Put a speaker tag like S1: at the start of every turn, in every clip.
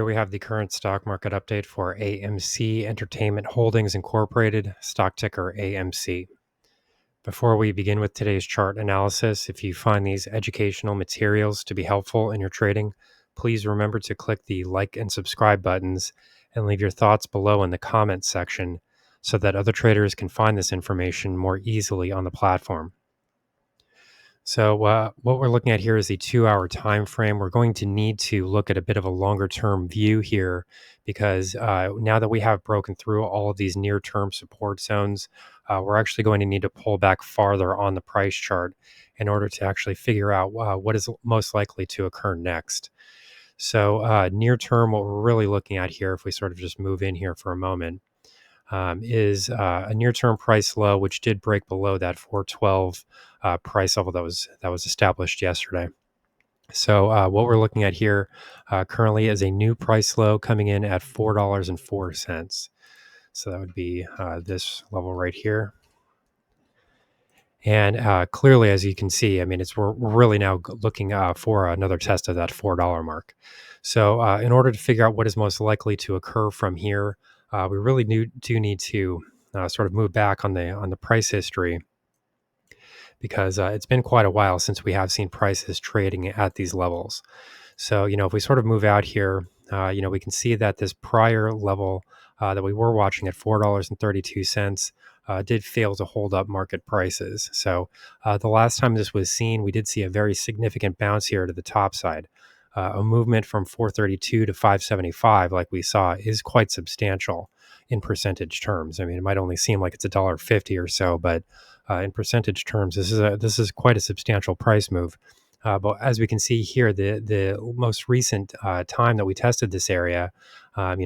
S1: we have the current stock market update for AMC Entertainment Holdings Incorporated, stock ticker AMC. Before we begin with today's chart analysis, if you find these educational materials to be helpful in your trading, please remember to click the like and subscribe buttons and leave your thoughts below in the comments section so that other traders can find this information more easily on the platform. So what we're looking at here is the 2-hour time frame. We're going to need to look at a bit of a longer term view here because now that we have broken through all of these near term support zones, we're actually going to need to pull back farther on the price chart in order to actually figure out what is most likely to occur next. So near term, what we're really looking at here, if we sort of just move in here for a moment, is a near-term price low, which did break below that 412 price level that was established yesterday. So what we're looking at here currently is a new price low coming in at $4.04. So that would be this level right here. And clearly, as you can see, I mean, we're really now looking for another test of that $4 mark. So in order to figure out what is most likely to occur from here, we really do need to sort of move back on the price history because it's been quite a while since we have seen prices trading at these levels. So if we sort of move out here, we can see that this prior level that we were watching at $4.32 did fail to hold up market prices. So the last time this was seen, we did see a very significant bounce here to the top side. A movement from 432 to 575, like we saw, is quite substantial in percentage terms. I mean, it might only seem like it's $1.50 or so, but in percentage terms, this is quite a substantial price move. But as we can see here, the most recent time that we tested this area,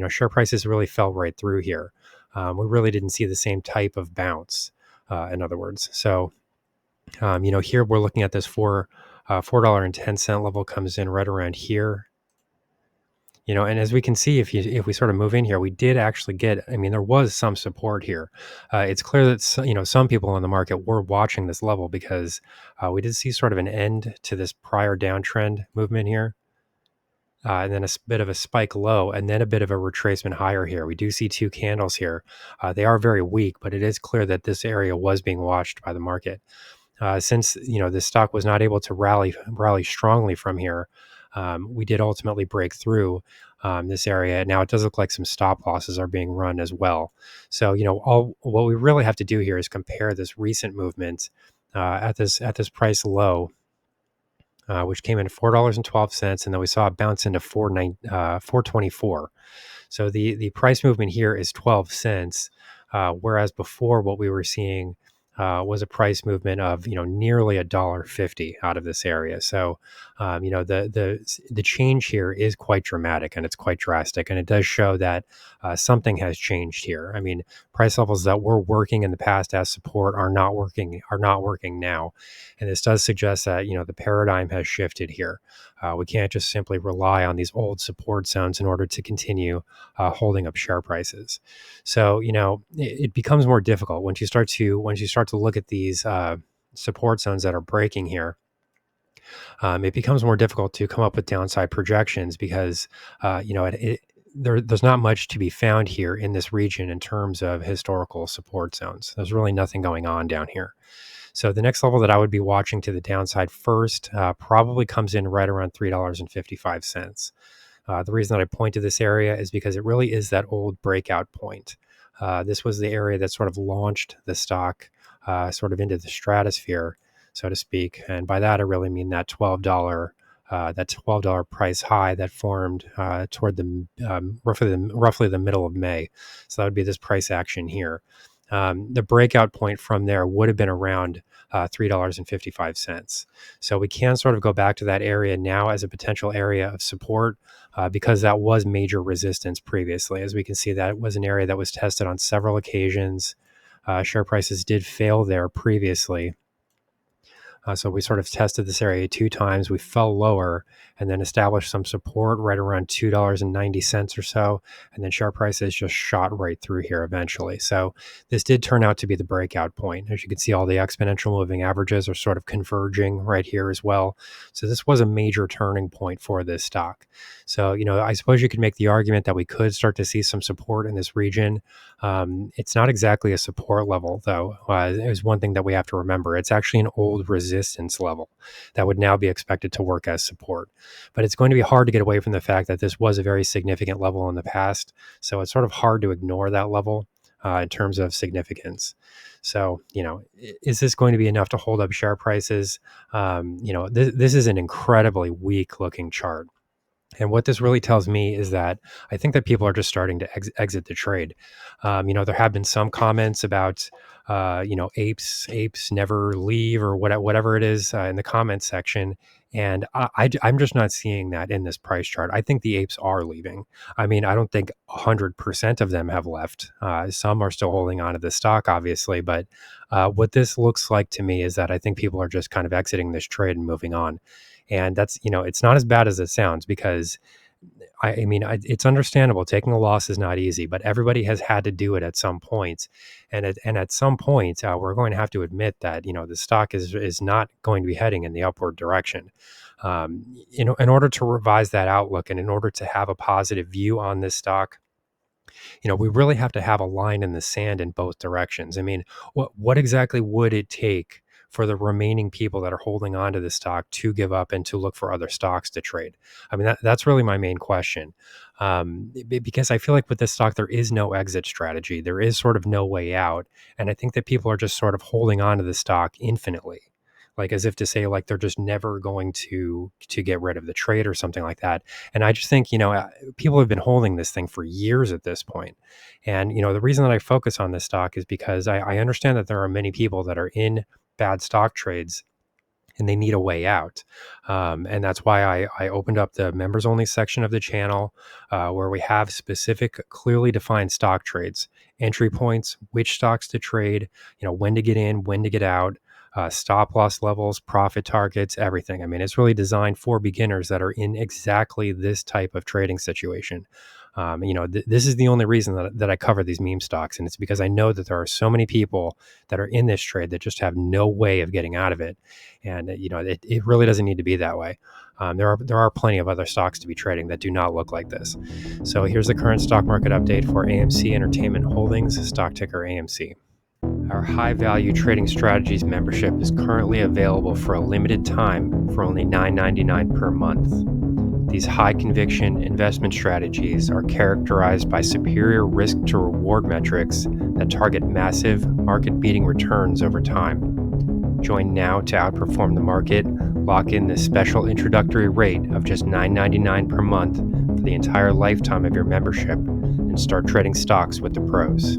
S1: share prices really fell right through here. We really didn't see the same type of bounce, in other words. So, here we're looking at this $4.10 level comes in right around here. And as we can see, if we sort of move in here, we did actually get, I mean, there was some support here. It's clear that, some people in the market were watching this level because we did see sort of an end to this prior downtrend movement here. And then bit of a spike low, and then a bit of a retracement higher here. We do see two candles here. They are very weak, but it is clear that this area was being watched by the market. Since this stock was not able to rally strongly from here, we did ultimately break through this area. Now it does look like some stop losses are being run as well. So what we really have to do here is compare this recent movement at this price low, which came in at $4.12, and then we saw it bounce into 424. So the price movement here is 12 cents, whereas before what we were seeing was a price movement of nearly $1.50 out of this area. So the change here is quite dramatic and it's quite drastic, and it does show that something has changed here. I mean, price levels that were working in the past as support are not working now, and this does suggest that the paradigm has shifted here. We can't just simply rely on these old support zones in order to continue holding up share prices. So it becomes more difficult once you start to look at these support zones that are breaking here. It becomes more difficult to come up with downside projections because there's not much to be found here in this region in terms of historical support zones. There's really nothing going on down here. So the next level that I would be watching to the downside first probably comes in right around $3.55. The reason that I point to this area is because it really is that old breakout point. This was the area that sort of launched the stock sort of into the stratosphere, so to speak. And by that, I really mean that $12 price high that formed toward the roughly the middle of May. So that would be this price action here. The breakout point from there would have been around $3.55. So we can sort of go back to that area now as a potential area of support because that was major resistance previously. As we can see, that was an area that was tested on several occasions. Share prices did fail there previously. So we sort of tested this area 2 times. We fell lower and then established some support right around $2.90 or so. And then share prices just shot right through here eventually. So this did turn out to be the breakout point. As you can see, all the exponential moving averages are sort of converging right here as well. So this was a major turning point for this stock. So, I suppose you could make the argument that we could start to see some support in this region. It's not exactly a support level, though. Is one thing that we have to remember. It's actually an old resistance level that would now be expected to work as support. But it's going to be hard to get away from the fact that this was a very significant level in the past. So it's sort of hard to ignore that level in terms of significance. So, is this going to be enough to hold up share prices? This is an incredibly weak looking chart. And what this really tells me is that I think that people are just starting to exit the trade. There have been some comments about, apes never leave or whatever it is in the comments section. And I'm just not seeing that in this price chart. I think the apes are leaving. I mean, I don't think 100% of them have left. Some are still holding on to the stock, obviously. But what this looks like to me is that I think people are just kind of exiting this trade and moving on. And that's, it's not as bad as it sounds because it's understandable. Taking a loss is not easy, but everybody has had to do it at some point. And at some point, we're going to have to admit that, the stock is not going to be heading in the upward direction. In order to revise that outlook and in order to have a positive view on this stock, we really have to have a line in the sand in both directions. I mean, what exactly would it take for the remaining people that are holding on to the stock to give up and to look for other stocks to trade? I mean, that's really my main question. Because I feel like with this stock, there is no exit strategy. There is sort of no way out. And I think that people are just sort of holding on to the stock infinitely, like as if to say like they're just never going to get rid of the trade or something like that. And I just think, people have been holding this thing for years at this point. And, the reason that I focus on this stock is because I understand that there are many people that are in bad stock trades and they need a way out. And that's why I opened up the members only section of the channel where we have specific, clearly defined stock trades, entry points, which stocks to trade, when to get in, when to get out, stop loss levels, profit targets, everything. I mean, it's really designed for beginners that are in exactly this type of trading situation. This is the only reason that I cover these meme stocks. And it's because I know that there are so many people that are in this trade that just have no way of getting out of it. And, it really doesn't need to be that way. There are plenty of other stocks to be trading that do not look like this. So here's the current stock market update for AMC Entertainment Holdings, stock ticker AMC. Our high value trading strategies membership is currently available for a limited time for only $9.99 per month. These high conviction investment strategies are characterized by superior risk to reward metrics that target massive market beating returns over time. Join now to outperform the market, lock in this special introductory rate of just $9.99 per month for the entire lifetime of your membership, and start trading stocks with the pros.